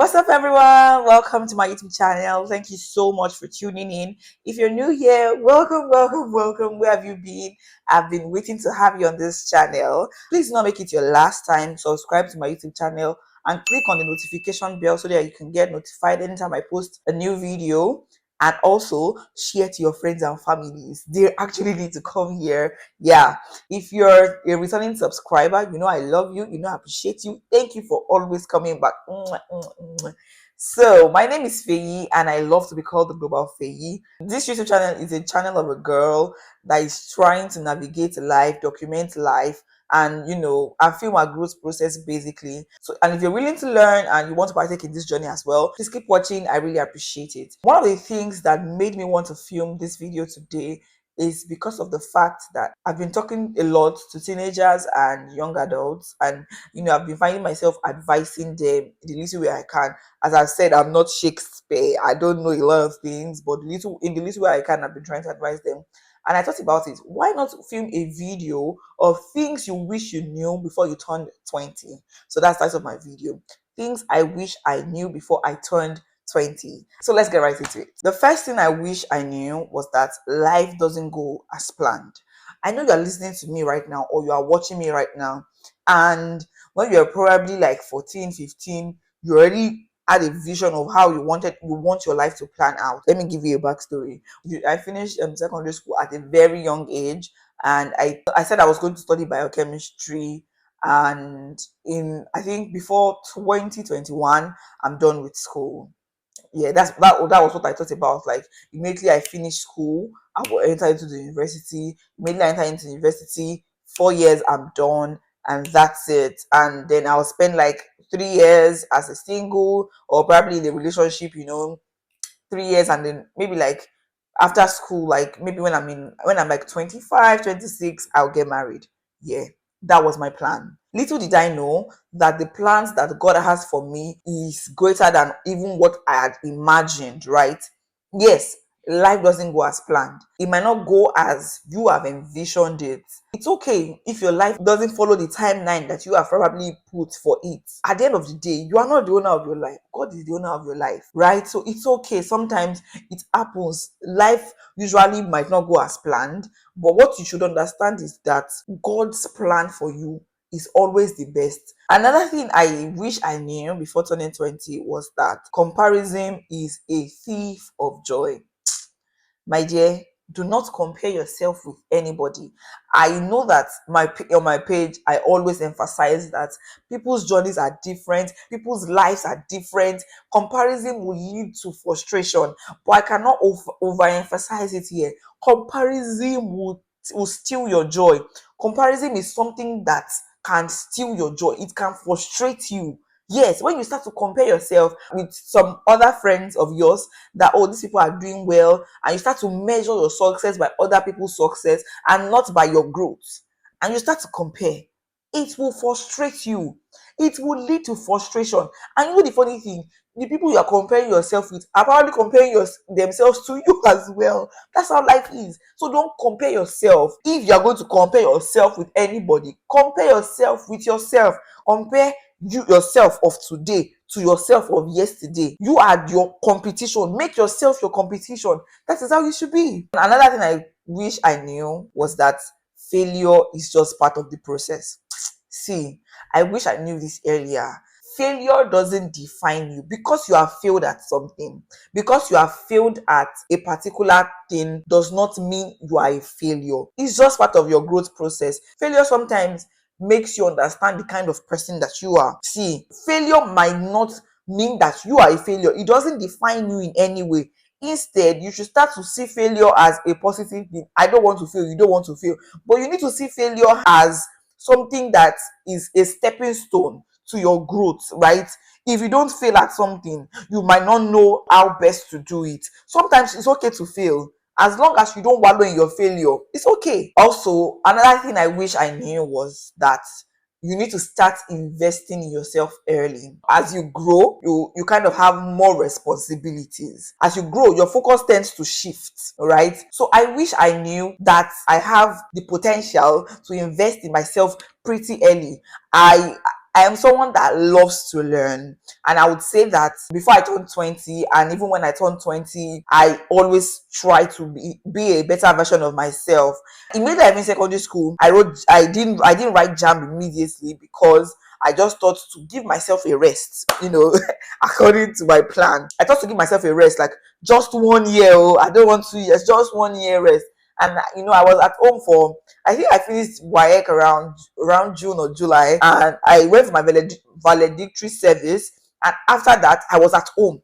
What's up, everyone? Welcome to my YouTube channel. Thank you so much for tuning in. If you're new here, welcome. Where have you been? I've been waiting to have you on this channel. Please do not make it your last time. Subscribe to my YouTube channel and click on the notification bell so that you can get notified anytime I post a new video. And also share to your friends and families. They actually need to come here. Yeah. If you're a returning subscriber, you know I love you, you know I appreciate you. Thank you for always coming back. Mwah, mwah, mwah. So my name is Feyi and I love to be called the Global Feyi. This YouTube channel is a channel of a girl that is trying to navigate life, document life, and and film our growth process basically. So, and if you're willing to learn and you want to partake in this journey as well, please keep watching. I really appreciate it. One of the things that made me want to film this video today is because of the fact that I've been talking a lot to teenagers and young adults, and I've been finding myself advising them the little way I can. As I've said, I'm not Shakespeare. I don't know a lot of things, but in the little way I can, I've been trying to advise them. And I thought about it. Why not film a video of things you wish you knew before you turned 20? So that's the title of my video. Things I wish I knew before I turned 20. So let's get right into it. The first thing I wish I knew was that life doesn't go as planned. I know you're listening to me right now or you are watching me right now, and when you're probably like 14, 15, you already had a vision of how you want your life to plan out. Let me give you a backstory. I finished secondary school at a very young age, and I said I was going to study biochemistry, and in I think before 2021 I'm done with school. Yeah, that was what I thought about. Like, immediately I finished school, I will enter into the university. Immediately I enter into the university, 4 years I'm done, and that's it. And then I'll spend like 3 years as a single, or probably in a relationship, 3 years, and then maybe like after school, like maybe when I'm like 25, 26, I'll get married. Yeah, that was my plan. Little did I know that the plans that God has for me is greater than even what I had imagined, right? Yes, life doesn't go as planned. It might not go as you have envisioned it. It's okay if your life doesn't follow the timeline that you have probably put for it. At the end of the day, you are not the owner of your life. God is the owner of your life, right? So it's okay. Sometimes it happens. Life usually might not go as planned, but what you should understand is that God's plan for you is always the best. Another thing I wish I knew before turning 20 was that comparison is a thief of joy. My dear, do not compare yourself with anybody. I know that on my page I always emphasize that people's journeys are different, people's lives are different. Comparison will lead to frustration, but I cannot overemphasize it here. Comparison will steal your joy. Comparison is something that can steal your joy. It can frustrate you. Yes, when you start to compare yourself with some other friends of yours, that these people are doing well, and you start to measure your success by other people's success and not by your growth, and you start to compare, it will frustrate you. It will lead to frustration. And the funny thing, the people you are comparing yourself with are probably comparing themselves to you as well. That's how life is. So don't compare yourself. If you are going to compare yourself with anybody, compare yourself with yourself. Compare yourself of today to yourself of yesterday. You are your competition. Make yourself your competition. That is how you should be. Another thing I wish I knew was that failure is just part of the process. See, I wish I knew this earlier. Failure doesn't define you. Because you have failed at something, because you have failed at a particular thing, does not mean you are a failure. It's just part of your growth process. Failure sometimes makes you understand the kind of person that you are. See, failure might not mean that you are a failure. It doesn't define you in any way. Instead, you should start to see failure as a positive thing. I don't want to fail, you don't want to fail. But you need to see failure as something that is a stepping stone to your growth, right? If you don't fail at something, you might not know how best to do it. Sometimes it's okay to fail. As long as you don't wallow in your failure, it's okay. Also, another thing I wish I knew was that you need to start investing in yourself early. As you grow, you kind of have more responsibilities. As you grow, your focus tends to shift, right? So I wish I knew that I have the potential to invest in myself pretty early. I am someone that loves to learn. And I would say that before I turned 20, and even when I turned 20, I always try to be a better version of myself. Immediately I in secondary school, I didn't write jam immediately because I just thought to give myself a rest, according to my plan. I thought to give myself a rest, like just 1 year. Oh, I don't want 2 years, just 1 year rest. And I was at home for, I think I finished WAEC around June or July, and I went for my valedictory service. And after that, I was at home.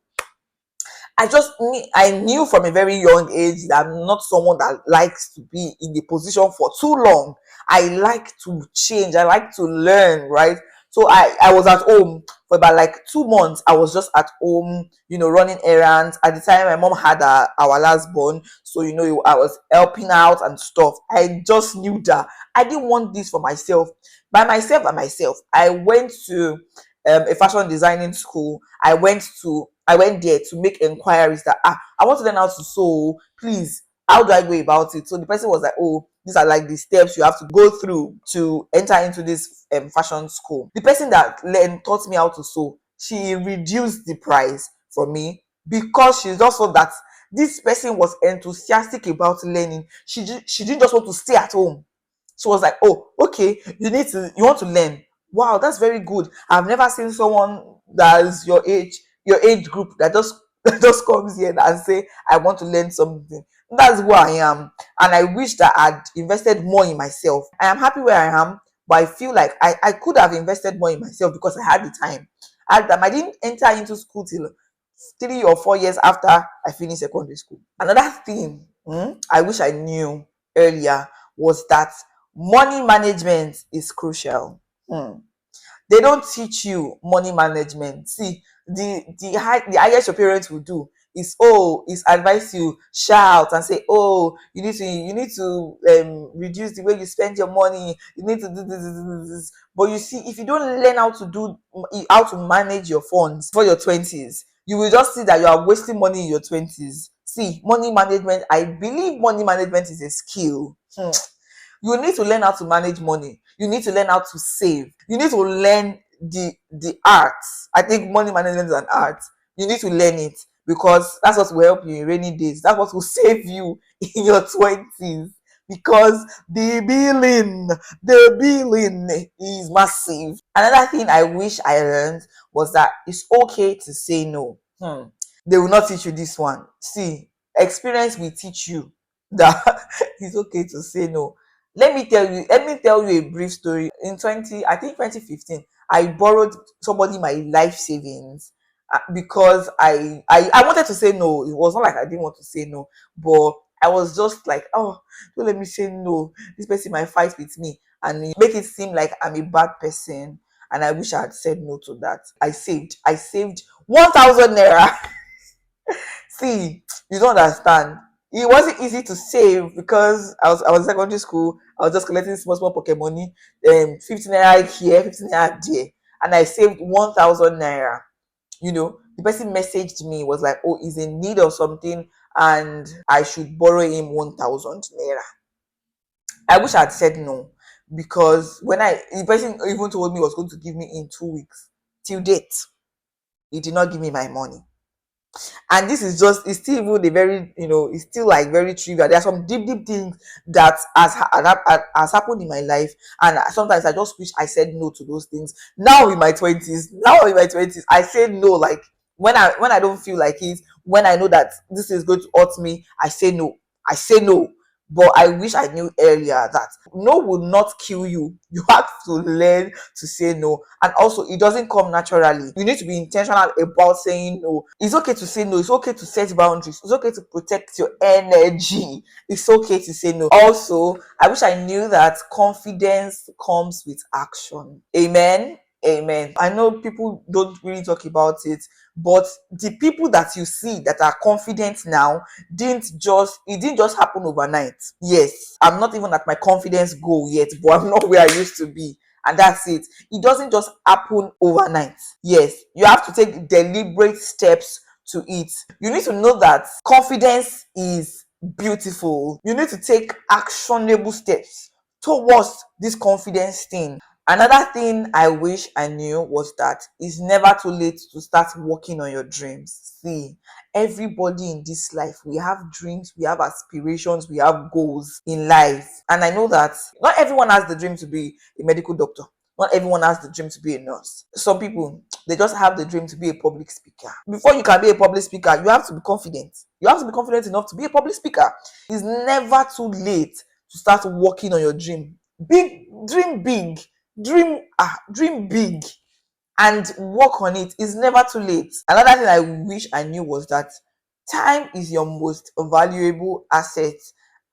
I knew from a very young age that I'm not someone that likes to be in the position for too long. I like to change. I like to learn, right? So I was at home for about like 2 months. I was just at home, running errands. At the time, my mom had our last born, so I was helping out and stuff. I just knew that I didn't want this for myself. By myself, I went to a fashion designing school. I went there to make inquiries that I want to learn how to sew. Please, how do I go about it? So the person was like, oh, these are like the steps you have to go through to enter into this fashion school. The person that taught me how to sew, she reduced the price for me because she just saw that this person was enthusiastic about learning. She didn't just want to stay at home. She was like, oh, okay, you want to learn. Wow, that's very good. I've never seen someone that's your age group that just that just comes here and say, I want to learn something. That's who I am. And I wish that I'd invested more in myself. I am happy where I am, but I feel like I could have invested more in myself because I had the time. I didn't enter into school till 3 or 4 years after I finished secondary school. Another thing I wish I knew earlier was that money management is crucial. They don't teach you money management. See, the highest your parents will do is advise you, shout and say, oh, you need to reduce the way you spend your money. You need to do this. But you see, if you don't learn how to manage your funds for your 20s, you will just see that you are wasting money in your 20s. See, money management, I believe money management is a skill. You need to learn how to manage money. You need to learn how to save. You need to learn the arts. I think money management is an art. You need to learn it because that's what will help you in rainy days. That's what will save you in your 20s. Because the billing is massive. Another thing I wish I learned was that it's okay to say no. They will not teach you this one. See, experience will teach you that it's okay to say no. Let me tell you a brief story. In 2015, I borrowed somebody my life savings because I wanted to say no. It was not like I didn't want to say no, but I was just like, oh, don't let me say no. This person might fight with me and make it seem like I'm a bad person. And I wish I had said no to that. I saved 1,000 naira. See, you don't understand. It wasn't easy to save because I was in secondary school. I was just collecting small pocket money, 15 naira here, 15 naira there, and I saved 1,000 naira. The person messaged me, was like, "Oh, he's in need of something, and I should borrow him 1,000 naira." I wish I had said no because the person even told me he was going to give me in 2 weeks. Till date, he did not give me my money. And this is just, it's still even a very, it's still like very trivial. There are some deep things that has happened in my life, and sometimes I just wish I said no to those things. Now in my 20s, I say no. Like when I don't feel like it, when I know that this is going to hurt me, I say no. But I wish I knew earlier that no will not kill you. You have to learn to say no. And also, it doesn't come naturally. You need to be intentional about saying no. It's okay to say no. It's okay to set boundaries. It's okay to protect your energy. It's okay to say no. Also, I wish I knew that confidence comes with action. Amen. Amen. I know people don't really talk about it, but the people that you see that are confident now it didn't just happen overnight. Yes, I'm not even at my confidence goal yet, but I'm not where I used to be. And that's it. It doesn't just happen overnight. Yes, you have to take deliberate steps to it. You need to know that confidence is beautiful. You need to take actionable steps towards this confidence thing. Another thing I wish I knew was that it's never too late to start working on your dreams. See, everybody in this life, we have dreams, we have aspirations, we have goals in life. And I know that not everyone has the dream to be a medical doctor. Not everyone has the dream to be a nurse. Some people, they just have the dream to be a public speaker. Before you can be a public speaker, you have to be confident. You have to be confident enough to be a public speaker. It's never too late to start working on your dream. Dream big, dream big, and work on it. It's never too late. Another thing I wish I knew was that time is your most valuable asset.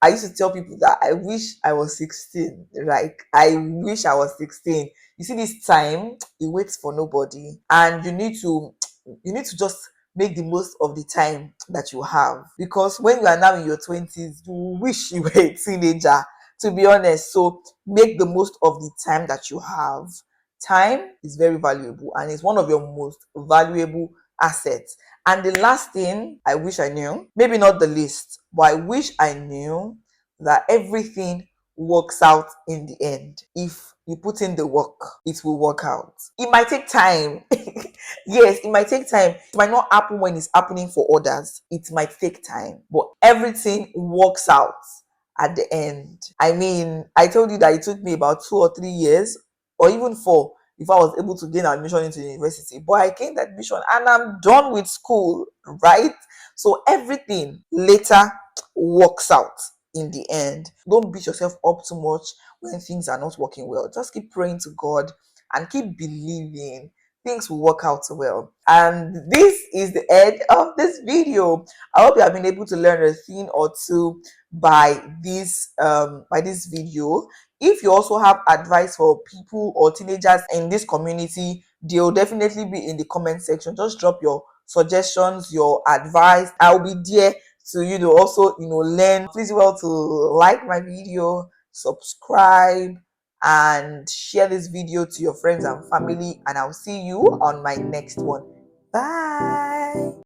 I used to tell people that I wish I was 16. Like, I wish I was 16. You see, this time, it waits for nobody. And you need to just make the most of the time that you have. Because when you are now in your 20s, you wish you were a teenager, to be honest. So make the most of the time that you have. Time is very valuable and it's one of your most valuable assets. And the last thing I wish I knew, maybe not the least, but I wish I knew that everything works out in the end. If you put in the work, it will work out. It might take time. Yes, it might take time. It might not happen when it's happening for others. It might take time, but everything works out at the end. I mean, I told you that it took me about 2 or 3 years, or even 4, if I was able to gain admission into the university. But I gained admission and I'm done with school, right? So everything later works out in the end. Don't beat yourself up too much when things are not working well. Just keep praying to God and keep believing things will work out well. And this is the end of this video. I hope you have been able to learn a thing or two by this video. If you also have advice for people or teenagers in this community, they'll definitely be in the comment section. Just drop your suggestions, your advice. I'll be there to also learn. Please do well to like my video, subscribe, and share this video to your friends and family, and I'll see you on my next one. Bye.